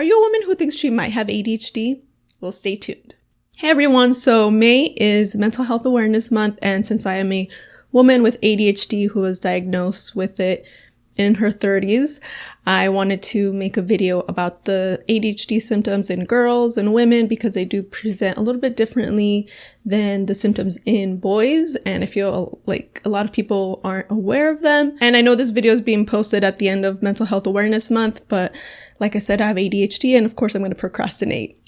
Are you a woman who thinks she might have ADHD? Well, stay tuned. Hey everyone, so May is Mental Health Awareness Month, and since I am a woman with ADHD who was diagnosed with it in her 30s, I wanted to make a video about the ADHD symptoms in girls and women because they do present a little bit differently than the symptoms in boys, and I feel like a lot of people aren't aware of them. And I know this video is being posted at the end of Mental Health Awareness Month, but like I said, I have ADHD and of course I'm going to procrastinate.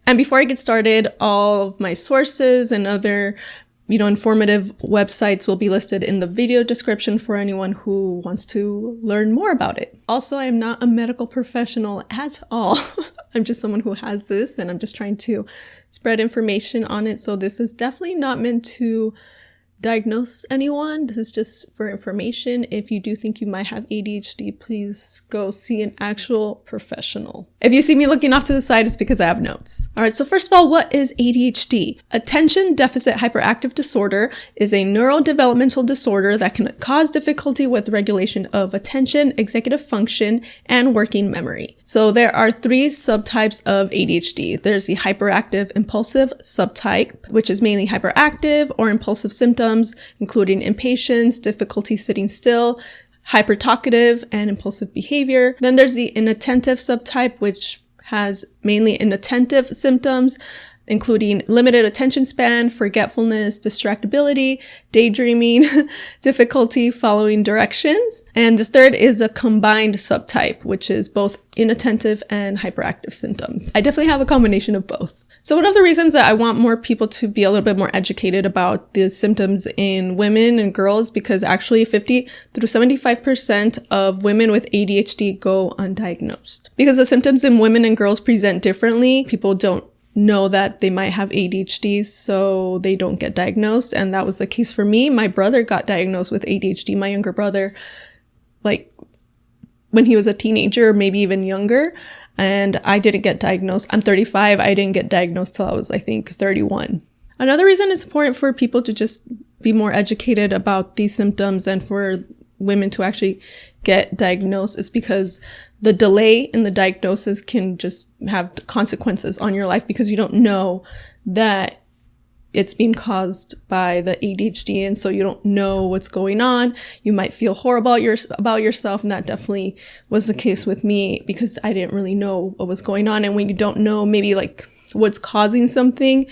And before I get started, all of my sources and other informative websites will be listed in the video description for anyone who wants to learn more about it. Also, I am not a medical professional at all. I'm just someone who has this and I'm just trying to spread information on it. So this is definitely not meant to diagnose anyone. This is just for information. If you do think you might have ADHD, please go see an actual professional. If you see me looking off to the side, it's because I have notes. All right, so first of all, what is ADHD? Attention Deficit Hyperactive Disorder is a neurodevelopmental disorder that can cause difficulty with regulation of attention, executive function, and working memory. So there are three subtypes of ADHD. There's the hyperactive impulsive subtype, which is mainly hyperactive or impulsive symptoms, including impatience, difficulty sitting still, hypertalkative, and impulsive behavior. Then there's the inattentive subtype, which has mainly inattentive symptoms, including limited attention span, forgetfulness, distractibility, daydreaming, difficulty following directions. And the third is a combined subtype, which is both inattentive and hyperactive symptoms. I definitely have a combination of both. So one of the reasons that I want more people to be a little bit more educated about the symptoms in women and girls, because actually 50 through 75% of women with ADHD go undiagnosed. Because the symptoms in women and girls present differently, people don't know that they might have ADHD, so they don't get diagnosed. And that was the case for me. My brother got diagnosed with ADHD, my younger brother, like when he was a teenager, maybe even younger. And I didn't get diagnosed. I'm 35. I didn't get diagnosed till I was, I think, 31. Another reason it's important for people to just be more educated about these symptoms and for women to actually get diagnosed is because the delay in the diagnosis can just have consequences on your life because you don't know that it's being caused by the ADHD, and so you don't know what's going on. You might feel horrible about yourself, and that definitely was the case with me because I didn't really know what was going on. And when you don't know maybe like what's causing something,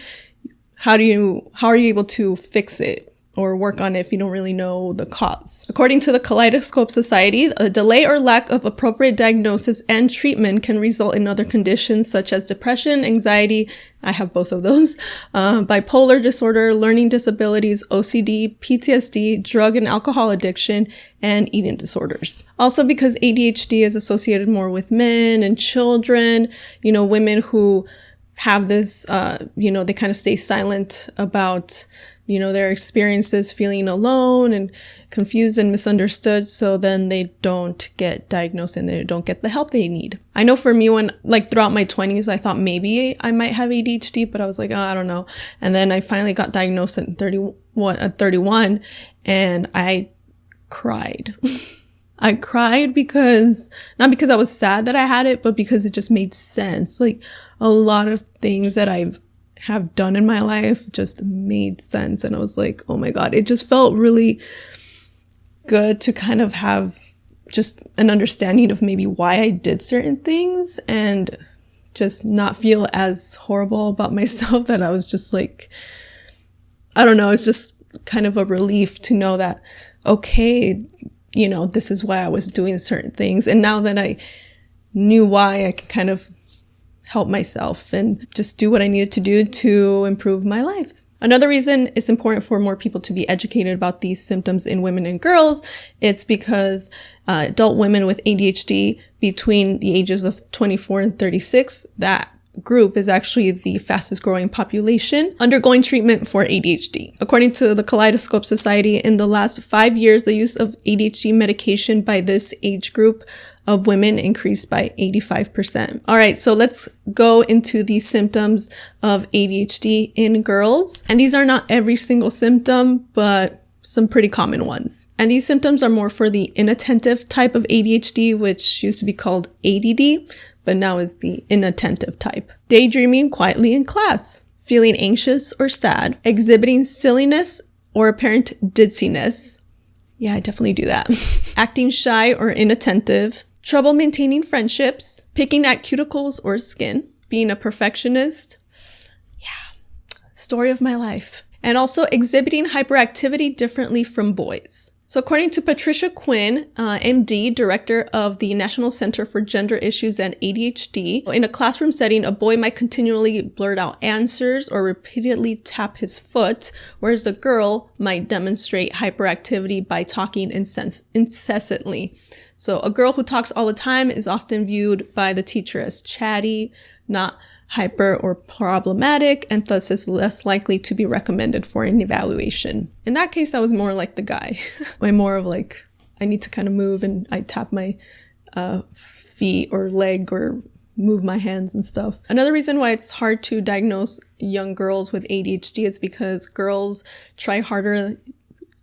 how are you able to fix it or work on it if you don't really know the cause? According to the Kaleidoscope Society, a delay or lack of appropriate diagnosis and treatment can result in other conditions such as depression, anxiety, I have both of those, bipolar disorder, learning disabilities, OCD, PTSD, drug and alcohol addiction, and eating disorders. Also, because ADHD is associated more with men and children, women who have this, they kind of stay silent about their experiences, feeling alone and confused and misunderstood. So then they don't get diagnosed and they don't get the help they need. I know for me, when throughout my 20s, I thought maybe I might have ADHD, but I was like, oh, I don't know. And then I finally got diagnosed at 31 and I cried. I cried not because I was sad that I had it, but because it just made sense. Like a lot of things that I have done in my life just made sense. And I was like, oh my God, it just felt really good to kind of have just an understanding of maybe why I did certain things and just not feel as horrible about myself that I was just like, I don't know, it's just kind of a relief to know that, okay, this is why I was doing certain things. And now that I knew why, I can kind of help myself and just do what I needed to do to improve my life. Another reason it's important for more people to be educated about these symptoms in women and girls, it's because adult women with ADHD between the ages of 24 and 36, that group is actually the fastest growing population undergoing treatment for ADHD. According to the Kaleidoscope Society, in the last 5 years, the use of ADHD medication by this age group of women increased by 85%. All right, so let's go into the symptoms of ADHD in girls. And these are not every single symptom, but some pretty common ones. And these symptoms are more for the inattentive type of ADHD, which used to be called ADD, but now is the inattentive type. Daydreaming quietly in class, feeling anxious or sad, exhibiting silliness or apparent ditziness. Yeah, I definitely do that. Acting shy or inattentive, trouble maintaining friendships, picking at cuticles or skin, being a perfectionist. Yeah, story of my life. And also exhibiting hyperactivity differently from boys. So according to Patricia Quinn, MD, director of the National Center for Gender Issues and ADHD, in a classroom setting, a boy might continually blurt out answers or repeatedly tap his foot, whereas the girl might demonstrate hyperactivity by talking incessantly. So a girl who talks all the time is often viewed by the teacher as chatty, not hyper or problematic, and thus is less likely to be recommended for an evaluation. In that case, I was more like the guy. I'm more of like, I need to kind of move and I tap my feet or leg or move my hands and stuff. Another reason why it's hard to diagnose young girls with ADHD is because girls try harder,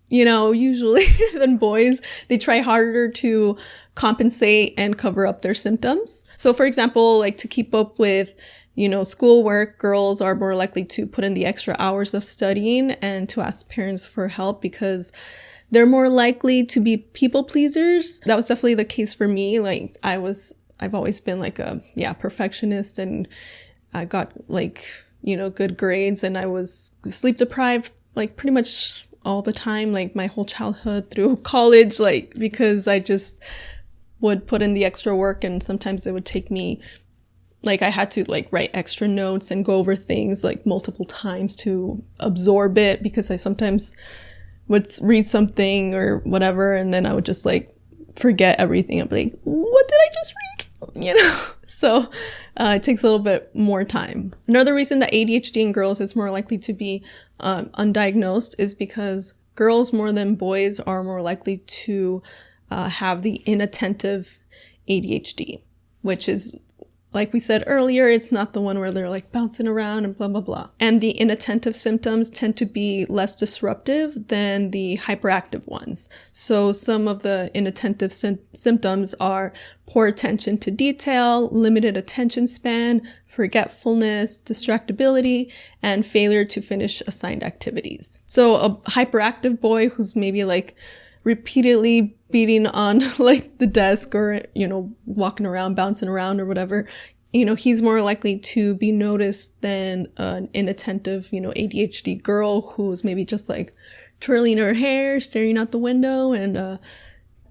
usually than boys. They try harder to compensate and cover up their symptoms. So for example, like to keep up with schoolwork, girls are more likely to put in the extra hours of studying and to ask parents for help because they're more likely to be people pleasers. That was definitely the case for me. Like I've always been like a perfectionist, and I got good grades, and I was sleep deprived like pretty much all the time, like my whole childhood through college, because I just would put in the extra work, and sometimes it would take me I had to write extra notes and go over things multiple times to absorb it, because I sometimes would read something or whatever, and then I would just forget everything. I'd be like, what did I just read? So it takes a little bit more time. Another reason that ADHD in girls is more likely to be undiagnosed is because girls more than boys are more likely to have the inattentive ADHD, which is, like we said earlier, it's not the one where they're bouncing around and blah, blah, blah. And the inattentive symptoms tend to be less disruptive than the hyperactive ones. So some of the inattentive symptoms are poor attention to detail, limited attention span, forgetfulness, distractibility, and failure to finish assigned activities. So a hyperactive boy who's maybe repeatedly beating on the desk or, walking around, bouncing around or whatever, he's more likely to be noticed than an inattentive, ADHD girl who's maybe just twirling her hair, staring out the window. And,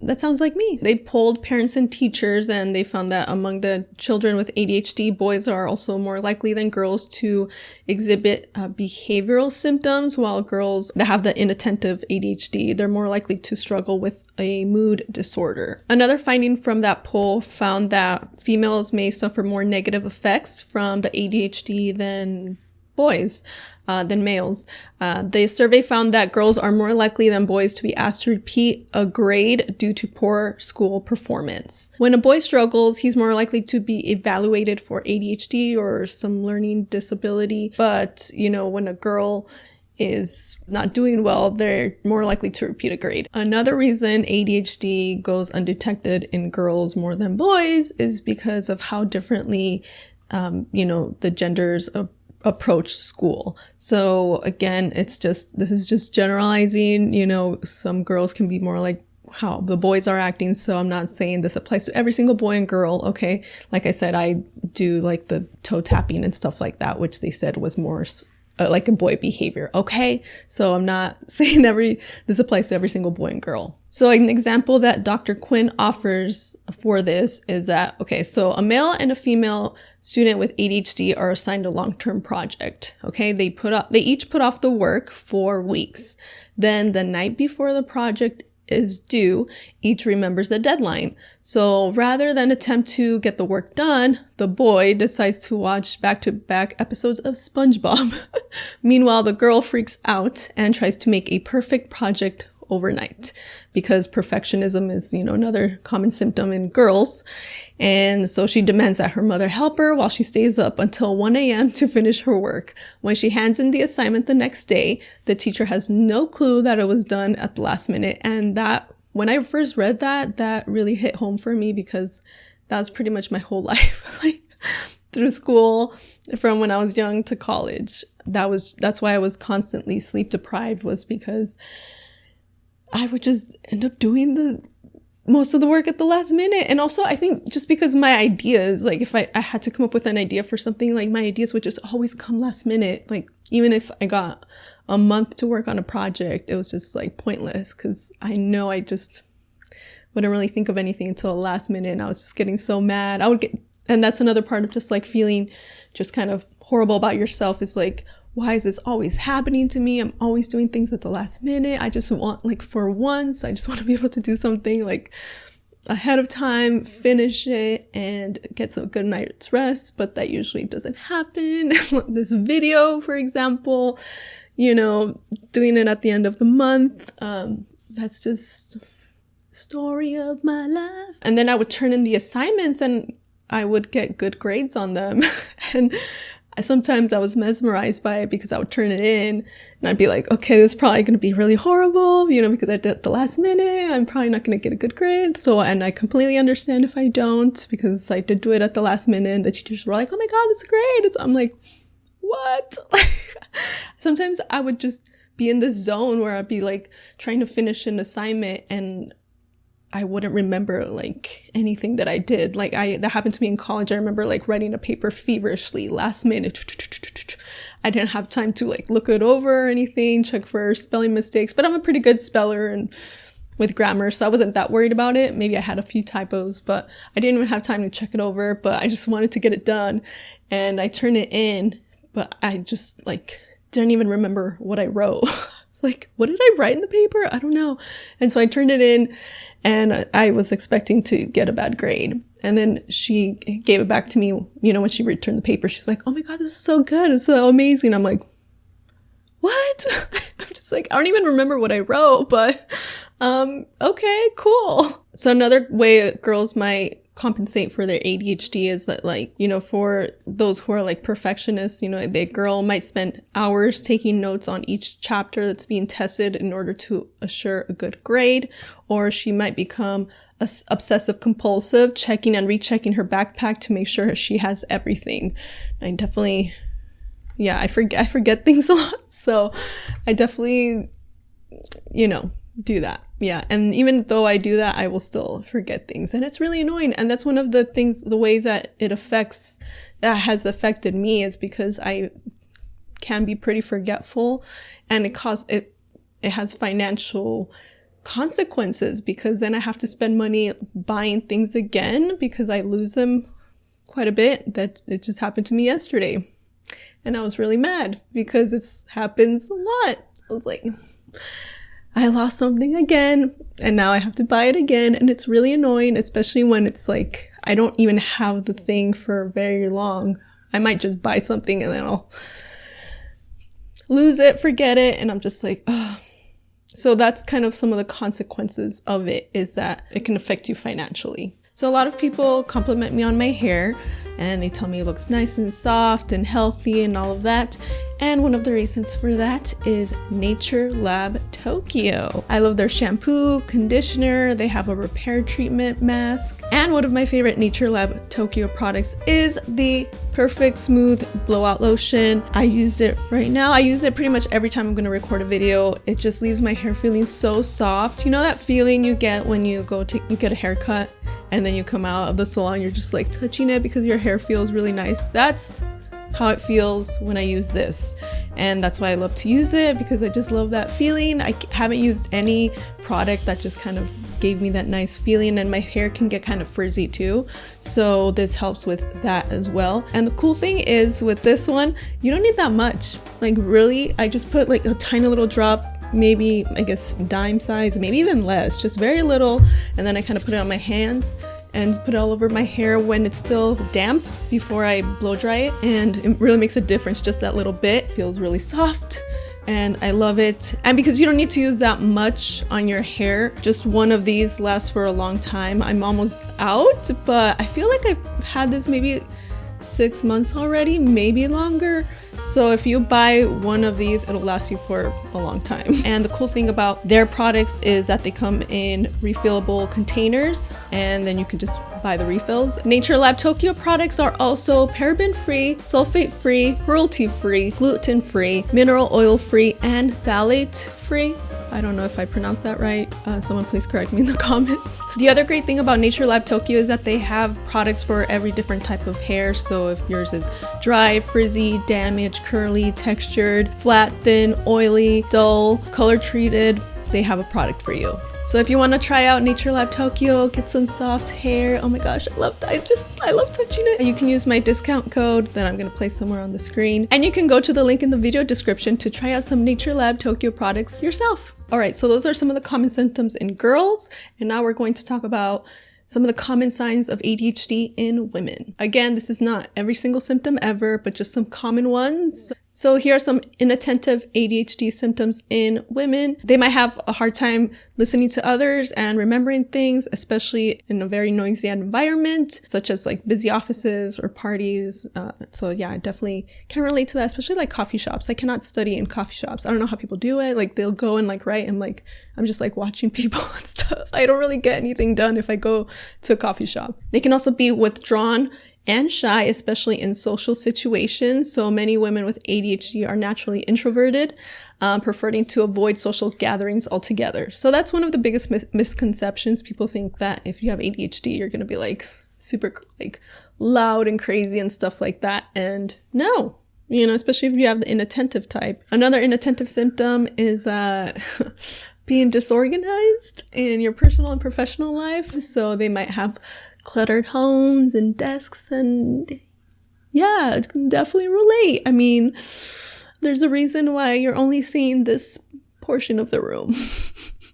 that sounds like me. They polled parents and teachers, and they found that among the children with ADHD, boys are also more likely than girls to exhibit behavioral symptoms, while girls that have the inattentive ADHD, they're more likely to struggle with a mood disorder. Another finding from that poll found that females may suffer more negative effects from the ADHD than boys. Than males. The survey found that girls are more likely than boys to be asked to repeat a grade due to poor school performance. When a boy struggles, he's more likely to be evaluated for ADHD or some learning disability. But, when a girl is not doing well, they're more likely to repeat a grade. Another reason ADHD goes undetected in girls more than boys is because of how differently, the genders approach school. So again, this is just generalizing, some girls can be more like how the boys are acting. So I'm not saying this applies to every single boy and girl. Okay. Like I said, I do the toe tapping and stuff like that, which they said was more a boy behavior. Okay. So I'm not saying this applies to every single boy and girl. So an example that Dr. Quinn offers for this is that, okay, so a male and a female student with ADHD are assigned a long-term project. Okay. They each put off the work for weeks. Then the night before the project is due, each remembers the deadline. So rather than attempt to get the work done, the boy decides to watch back-to-back episodes of SpongeBob. Meanwhile, the girl freaks out and tries to make a perfect project overnight, because perfectionism is, another common symptom in girls. And so she demands that her mother help her while she stays up until 1 a.m. to finish her work. When she hands in the assignment the next day, the teacher has no clue that it was done at the last minute. And that, when I first read that really hit home for me, because that was pretty much my whole life. Like through school, from when I was young to college. That's why I was constantly sleep deprived, was because I would just end up doing most of the work at the last minute. And also I think just because my ideas, like if I had to come up with an idea for something, like my ideas would just always come last minute. Like even if I got a month to work on a project, it was just like pointless, because I know I just wouldn't really think of anything until the last minute, and I was just getting so mad. And that's another part of just like feeling just kind of horrible about yourself, is like, why is this always happening to me? I'm always doing things at the last minute. I just want, like, for once, I just want to be able to do something like ahead of time, finish it, and get some good night's rest. But that usually doesn't happen. This video, for example, doing it at the end of the month. That's just story of my life. And then I would turn in the assignments and I would get good grades on them. And sometimes I was mesmerized by it, because I would turn it in and I'd be like, okay, this is probably going to be really horrible, because I did it at the last minute. I'm probably not going to get a good grade. And I completely understand if I don't, because I did do it at the last minute. And the teachers were like, oh my God, it's great. I'm like, what? Sometimes I would just be in this zone where I'd be like trying to finish an assignment and I wouldn't remember like anything that I did. Like that happened to me in college. I remember like writing a paper feverishly last minute. I didn't have time to like look it over or anything, check for spelling mistakes, but I'm a pretty good speller and with grammar, so I wasn't that worried about it. Maybe I had a few typos, but I didn't even have time to check it over, but I just wanted to get it done. And I turned it in, but I just like didn't even remember what I wrote. It's like, what did I write in the paper? I don't know. And so I turned it in and I was expecting to get a bad grade. And then she gave it back to me, when she returned the paper. She's like, oh my God, this is so good. It's so amazing. I'm like, what? I'm just like, I don't even remember what I wrote, but okay, cool. So another way girls might compensate for their ADHD is that, like, for those who are like perfectionists, the girl might spend hours taking notes on each chapter that's being tested in order to assure a good grade, or she might become obsessive compulsive, checking and rechecking her backpack to make sure she has everything. I definitely, I forget things a lot, so I definitely, do that. Yeah. And even though I do that, I will still forget things. And it's really annoying. And that's one of the ways that that has affected me, is because I can be pretty forgetful, and it has financial consequences, because then I have to spend money buying things again because I lose them quite a bit. That it just happened to me yesterday. And I was really mad because it happens a lot. I was like, I lost something again, and now I have to buy it again. And it's really annoying, especially when it's like, I don't even have the thing for very long. I might just buy something and then I'll lose it, forget it. And I'm just like, oh. So that's kind of some of the consequences of it, is that it can affect you financially. So a lot of people compliment me on my hair, and they tell me it looks nice and soft and healthy and all of that. And one of the reasons for that is Nature Lab Tokyo. I love their shampoo, conditioner, they have a repair treatment mask. And one of my favorite Nature Lab Tokyo products is the Perfect Smooth Blowout Lotion. I use it right now. I use it pretty much every time I'm gonna record a video. It just leaves my hair feeling so soft. You know that feeling you get when you get a haircut and then you come out of the salon, you're just like touching it because your hair feels really nice? That's how it feels when I use this, and that's why I love to use it, because I just love that feeling. I haven't used any product that just kind of gave me that nice feeling, and my hair can get kind of frizzy too, so this helps with that as well. And the cool thing is with this one, you don't need that much. Like really, I just put like a tiny little drop, maybe I guess dime size, maybe even less, just very little, and then I kind of put it on my hands and put it all over my hair when it's still damp before I blow dry it. And it really makes a difference, just that little bit. It feels really soft and I love it. And because you don't need to use that much on your hair, just one of these lasts for a long time. I'm almost out, but I feel like I've had this maybe 6 months already, maybe longer. So if you buy one of these, it'll last you for a long time. And the cool thing about their products is that they come in refillable containers, and then you can just buy the refills. Nature Lab Tokyo products are also paraben-free, sulfate-free, cruelty-free, gluten-free, mineral oil-free, and phthalate-free. I don't know if I pronounced that right. Someone please correct me in the comments. The other great thing about Nature Lab Tokyo is that they have products for every different type of hair. So if yours is dry, frizzy, damaged, curly, textured, flat, thin, oily, dull, color treated, they have a product for you. So if you want to try out Nature Lab Tokyo, get some soft hair. Oh my gosh, I love touching it. You can use my discount code that I'm going to place somewhere on the screen. And you can go to the link in the video description to try out some Nature Lab Tokyo products yourself. All right, so those are some of the common symptoms in girls. And now we're going to talk about some of the common signs of ADHD in women. Again, this is not every single symptom ever, but just some common ones. So here are some inattentive ADHD symptoms in women. They might have a hard time listening to others and remembering things, especially in a very noisy environment, such as like busy offices or parties. So yeah, I definitely can relate to that, especially like coffee shops. I cannot study in coffee shops. I don't know how people do it. Like they'll go and like write and like, I'm just like watching people and stuff. I don't really get anything done if I go to a coffee shop. They can also be withdrawn and shy, especially in social situations. So many women with ADHD are naturally introverted, preferring to avoid social gatherings altogether. So that's one of the biggest misconceptions. People think that if you have ADHD, you're going to be like super like loud and crazy and stuff like that. And no, you know, especially if you have the inattentive type. Another inattentive symptom is being disorganized in your personal and professional life. So they might have cluttered homes and desks, and yeah, it can definitely relate. I mean, there's a reason why you're only seeing this portion of the room.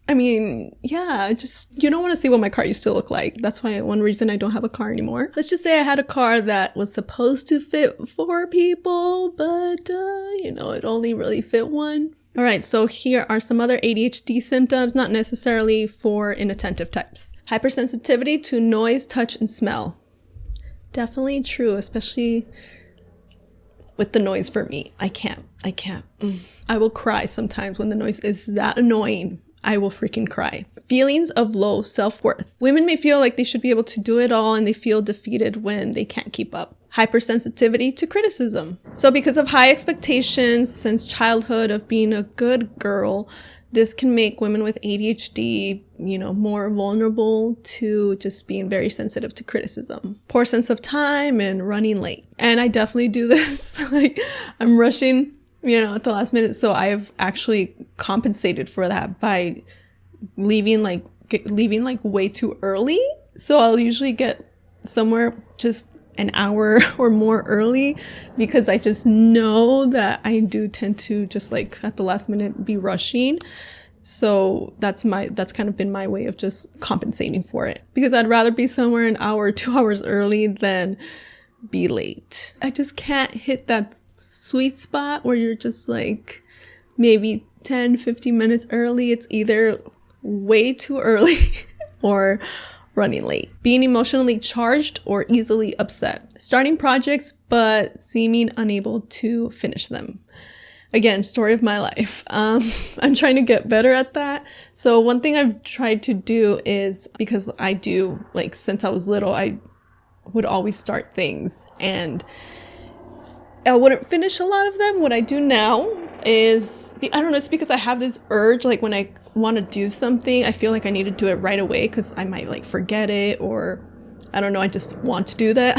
I mean, yeah, just, you don't want to see what my car used to look like. That's why one reason I don't have a car anymore. Let's just say I had a car that was supposed to fit 4 people, but, you know, it only really fit 1. All right, so here are some other ADHD symptoms, not necessarily for inattentive types. Hypersensitivity to noise, touch, and smell. Definitely true, especially with the noise for me. I can't. I will cry sometimes when the noise is that annoying. I will freaking cry. Feelings of low self-worth. Women may feel like they should be able to do it all, and they feel defeated when they can't keep up. Hypersensitivity to criticism. So because of high expectations since childhood of being a good girl, this can make women with ADHD, you know, more vulnerable to just being very sensitive to criticism. Poor sense of time and running late. And I definitely do this. Like I'm rushing, you know, at the last minute. So I have actually compensated for that by leaving like way too early. So I'll usually get somewhere just an hour or more early, because I just know that I do tend to just like at the last minute be rushing. So that's kind of been my way of just compensating for it, because I'd rather be somewhere an hour or 2 hours early than be late. I just can't hit that sweet spot where you're just like maybe 10-15 minutes early. It's either way too early or running late. Being emotionally charged or easily upset. Starting projects but seeming unable to finish them. Again, story of my life. I'm trying to get better at that. So one thing I've tried to do is, because I do, like since I was little, I would always start things and I wouldn't finish a lot of them. What I do now is, I don't know, it's because I have this urge, like when I want to do something, I feel like I need to do it right away because I might like forget it, or I don't know, I just want to do that,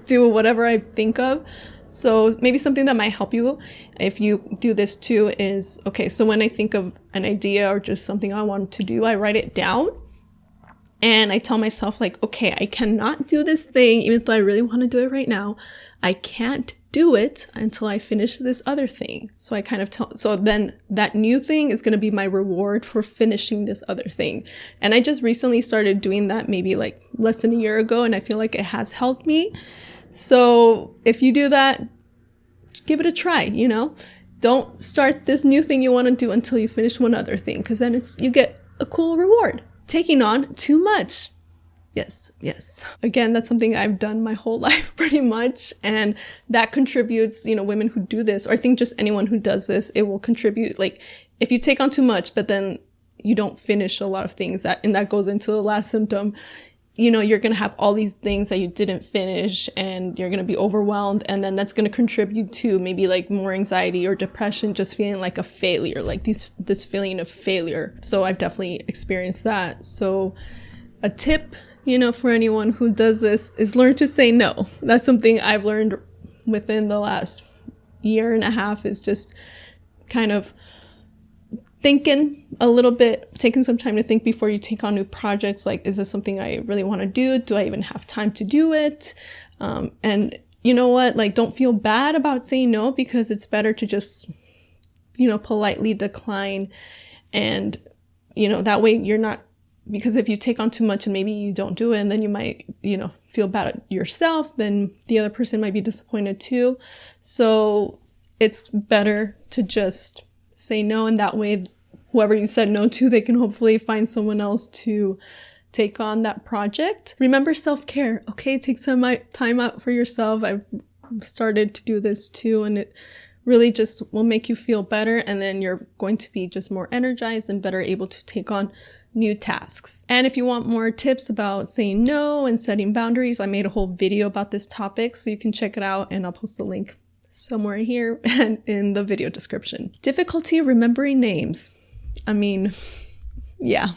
do whatever I think of. So maybe something that might help you if you do this too is, okay, so when I think of an idea or just something I want to do, I write it down and I tell myself like, okay, I cannot do this thing even though I really want to do it right now. I can't do it until I finish this other thing. So I kind of so then that new thing is going to be my reward for finishing this other thing. And I just recently started doing that maybe like less than a year ago, and I feel like it has helped me. So if you do that, give it a try, you know? Don't start this new thing you want to do until you finish one other thing, because then you get a cool reward. Taking on too much. Yes. Again, that's something I've done my whole life pretty much. And that contributes, women who do this, or I think just anyone who does this, it will contribute. Like if you take on too much, but then you don't finish a lot of things and that goes into the last symptom, you're going to have all these things that you didn't finish and you're going to be overwhelmed. And then that's going to contribute to maybe like more anxiety or depression, just feeling like a failure, like this feeling of failure. So I've definitely experienced that. So a tip, for anyone who does this is learn to say no. That's something I've learned within the last year and a half, is just kind of thinking a little bit, taking some time to think before you take on new projects. Like, is this something I really want to do? Do I even have time to do it? And you know what? Like, don't feel bad about saying no, because it's better to just, politely decline. And, that way you're not, because if you take on too much and maybe you don't do it, and then you might, feel bad at yourself, then the other person might be disappointed too. So it's better to just say no, and that way whoever you said no to, they can hopefully find someone else to take on that project. Remember self-care, okay? Take some time out for yourself. I've started to do this too, and it really just will make you feel better, and then you're going to be just more energized and better able to take on new tasks. And if you want more tips about saying no and setting boundaries, I made a whole video about this topic, so you can check it out, and I'll post a link somewhere here and in the video description. Difficulty remembering names. I mean, yeah.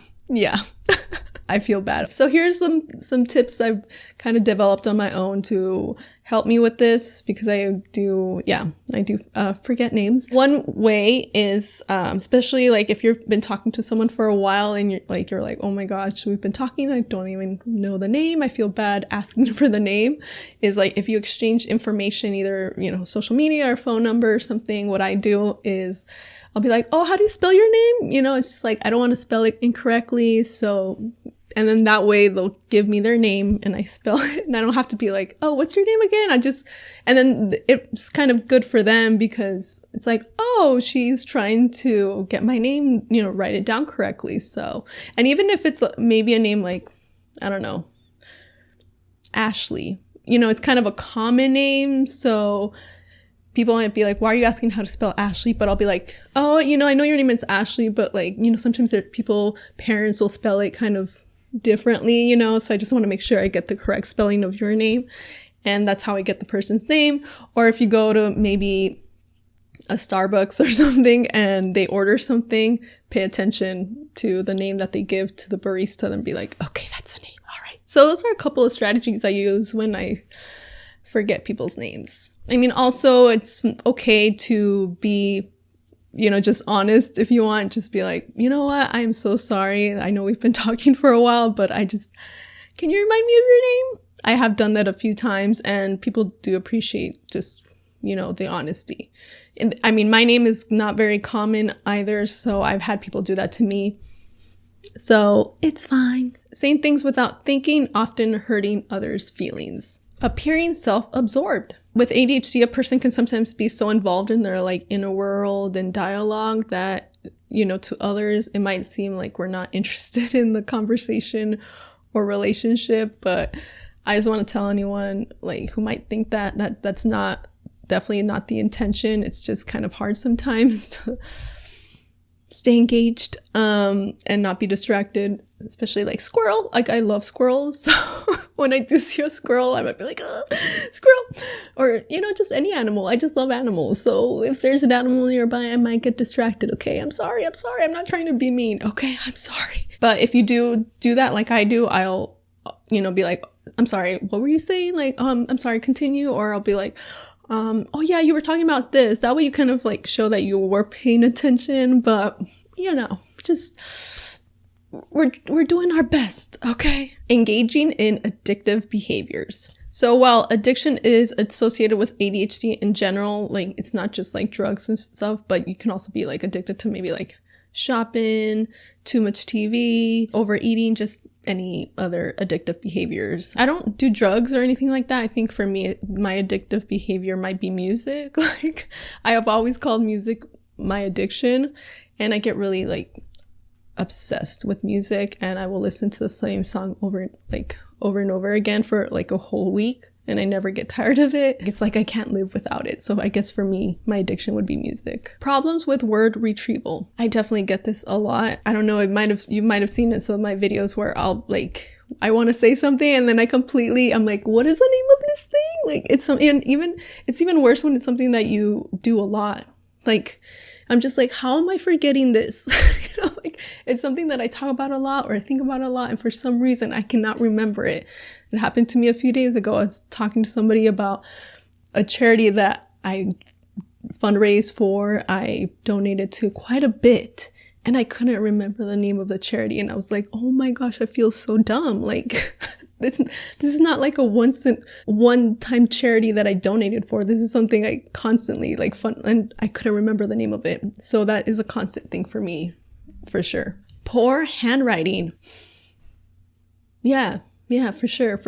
I feel bad. So here's some tips I've kind of developed on my own to help me with this, because I do forget names. One way is, especially like if you've been talking to someone for a while and you're like, oh my gosh, we've been talking, I don't even know the name, I feel bad asking for the name, is like if you exchange information, either, social media or phone number or something, what I do is I'll be like, oh, how do you spell your name? It's just like, I don't want to spell it incorrectly. So, and then that way they'll give me their name and I spell it, and I don't have to be like, oh, what's your name again? And then it's kind of good for them, because it's like, oh, she's trying to get my name, write it down correctly. So, and even if it's maybe a name like, I don't know, Ashley, it's kind of a common name. So people might be like, why are you asking how to spell Ashley? But I'll be like, oh, I know your name is Ashley, but like, sometimes parents will spell it kind of differently, so I just want to make sure I get the correct spelling of your name. And that's how I get the person's name. Or if you go to maybe a Starbucks or something and they order something, pay attention to the name that they give to the barista and be like, okay, that's the name. All right. So those are a couple of strategies I use when I forget people's names. I mean, also it's okay to be, just honest if you want. Just be like, you know what? I am so sorry. I know we've been talking for a while, but can you remind me of your name? I have done that a few times, and people do appreciate just, the honesty. And I mean, my name is not very common either, so I've had people do that to me. So it's fine. Saying things without thinking, often hurting others' feelings. Appearing self-absorbed. With ADHD, a person can sometimes be so involved in their inner world and dialogue that, to others, it might seem like we're not interested in the conversation or relationship. But I just want to tell anyone who might think that that's definitely not the intention. It's just kind of hard sometimes to stay engaged and not be distracted, especially squirrel. I love squirrels. So when I do see a squirrel, I might be like, oh, squirrel. Or, just any animal. I just love animals. So if there's an animal nearby, I might get distracted. Okay, I'm sorry. I'm not trying to be mean. Okay, I'm sorry. But if you do that like I do, I'll, be like, I'm sorry, what were you saying? I'm sorry, continue. Or I'll be like, oh yeah, you were talking about this. That way you kind of show that you were paying attention, but just we're doing our best, okay? Engaging in addictive behaviors. So while addiction is associated with ADHD in general, it's not just drugs and stuff, but you can also be addicted to maybe shopping, too much TV, overeating, just any other addictive behaviors. I don't do drugs or anything like that. I think for me, my addictive behavior might be music. I have always called music my addiction, and I get really obsessed with music, and I will listen to the same song over and over again for like a whole week, and I never get tired of it. It's like I can't live without it. So I guess for me, my addiction would be music. Problems with word retrieval. I definitely get this a lot. I don't know, you might have seen it in some of my videos where I want to say something and then I'm like, what is the name of this thing? Like it's even worse when it's something that you do a lot. Like, I'm just like, how am I forgetting this? Like it's something that I talk about a lot or I think about a lot, and for some reason I cannot remember it. It happened to me a few days ago. I was talking to somebody about a charity that I fundraised for. I donated to quite a bit, and I couldn't remember the name of the charity. And I was like, oh my gosh, I feel so dumb. Like this is not like a one-time charity that I donated for. This is something I constantly fun, and I couldn't remember the name of it. So that is a constant thing for me, for sure. Poor handwriting. Yeah, for sure.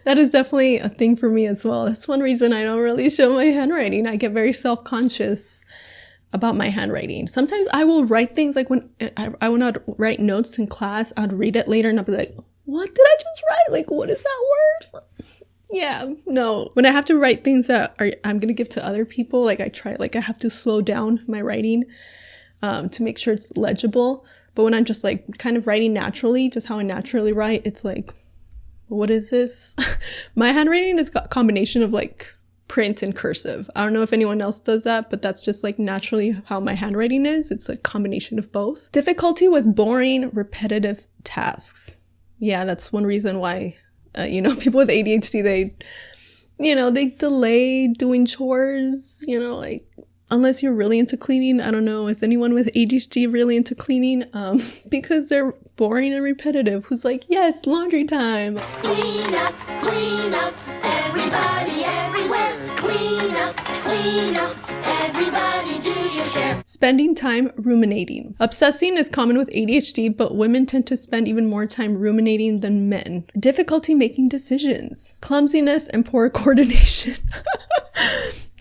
That is definitely a thing for me as well. That's one reason I don't really show my handwriting. I get very self-conscious about my handwriting. Sometimes I will write things like when I will not write notes in class, I'd read it later and I'll be like, what did I just write? Like, what is that word? Yeah, no. When I have to write things that I'm going to give to other people, I have to slow down my writing to make sure it's legible. But when I'm just kind of writing naturally, just how I naturally write, it's like, what is this? My handwriting is a combination of print and cursive. I don't know if anyone else does that, but that's just naturally how my handwriting is. It's a combination of both. Difficulty with boring, repetitive tasks. Yeah, that's one reason why, people with ADHD, they delay doing chores, unless you're really into cleaning. I don't know, is anyone with ADHD really into cleaning? Because they're boring and repetitive. Who's like, yes, laundry time. Clean up, everybody, everywhere. Clean up, everybody, do your share. Spending time ruminating. Obsessing is common with ADHD, but women tend to spend even more time ruminating than men. Difficulty making decisions. Clumsiness and poor coordination.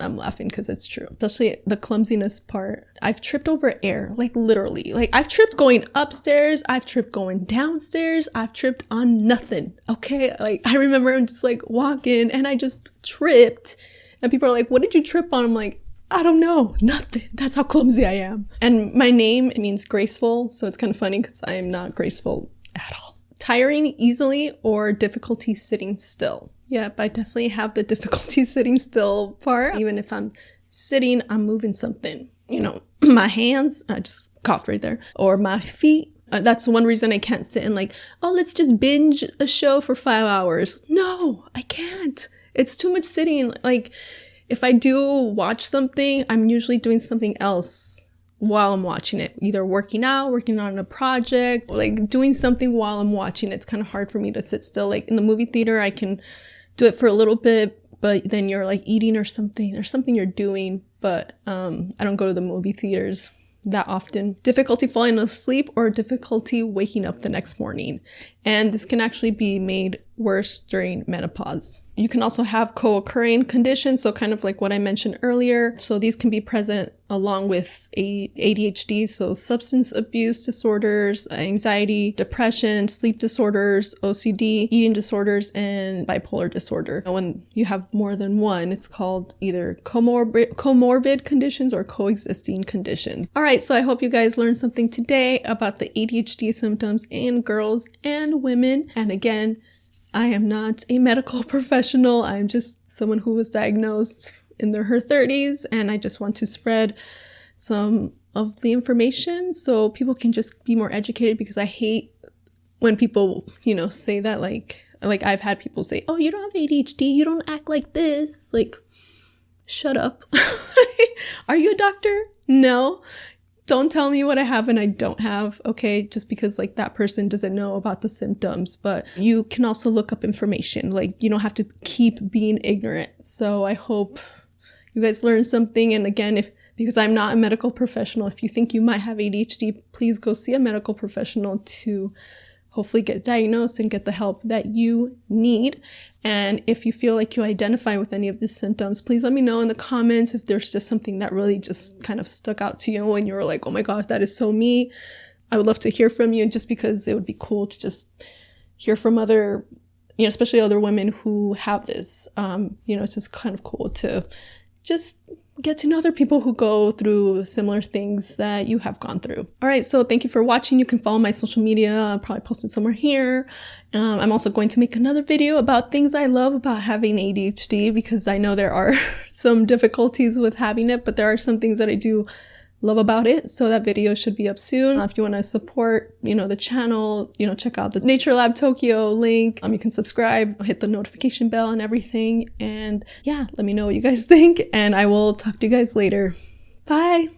I'm laughing because it's true. Especially the clumsiness part. I've tripped over air, literally. I've tripped going upstairs. I've tripped going downstairs. I've tripped on nothing. Okay? I remember I'm just walking and I just tripped. And people are like, what did you trip on? I'm like, I don't know. Nothing. That's how clumsy I am. And my name means graceful. So it's kind of funny because I am not graceful at all. Tiring easily or difficulty sitting still. Yep, I definitely have the difficulty sitting still part. Even if I'm sitting, I'm moving something. My hands, I just coughed right there, or my feet. That's one reason I can't sit and let's just binge a show for 5 hours. No, I can't. It's too much sitting. If I do watch something, I'm usually doing something else while I'm watching it. Either working out, working on a project, doing something while I'm watching. It's kind of hard for me to sit still. In the movie theater, I can do it for a little bit, but then you're eating or something. There's something you're doing, but I don't go to the movie theaters that often. Difficulty falling asleep or difficulty waking up the next morning. And this can actually be made worse during menopause. You can also have co-occurring conditions, so kind of like what I mentioned earlier. So these can be present along with ADHD, so substance abuse disorders, anxiety, depression, sleep disorders, OCD, eating disorders, and bipolar disorder. When you have more than one, it's called either comorbid conditions or coexisting conditions. All right, so I hope you guys learned something today about the ADHD symptoms in girls and women. And again, I am not a medical professional. I'm just someone who was diagnosed in her 30s, and I just want to spread some of the information so people can just be more educated, because I hate when people, say that like I've had people say, oh, you don't have ADHD, you don't act like this. Shut up. Are you a doctor? No. Don't tell me what I have and I don't have, okay? Just because that person doesn't know about the symptoms. But you can also look up information. You don't have to keep being ignorant. So I hope you guys learned something. And again, because I'm not a medical professional, if you think you might have ADHD, please go see a medical professional to hopefully get diagnosed and get the help that you need. And if you feel like you identify with any of these symptoms, please let me know in the comments if there's just something that really just kind of stuck out to you and you were like, oh my gosh, that is so me. I would love to hear from you, just because it would be cool to just hear from other, especially other women who have this. It's just kind of cool to just get to know other people who go through similar things that you have gone through. All right, so thank you for watching. You can follow my social media. I'll probably post it somewhere here. I'm also going to make another video about things I love about having ADHD, because I know there are some difficulties with having it, but there are some things that I do love about it. So that video should be up soon. If you want to support, the channel, check out the Nature Lab Tokyo link. You can subscribe, hit the notification bell and everything. And yeah, let me know what you guys think, and I will talk to you guys later. Bye.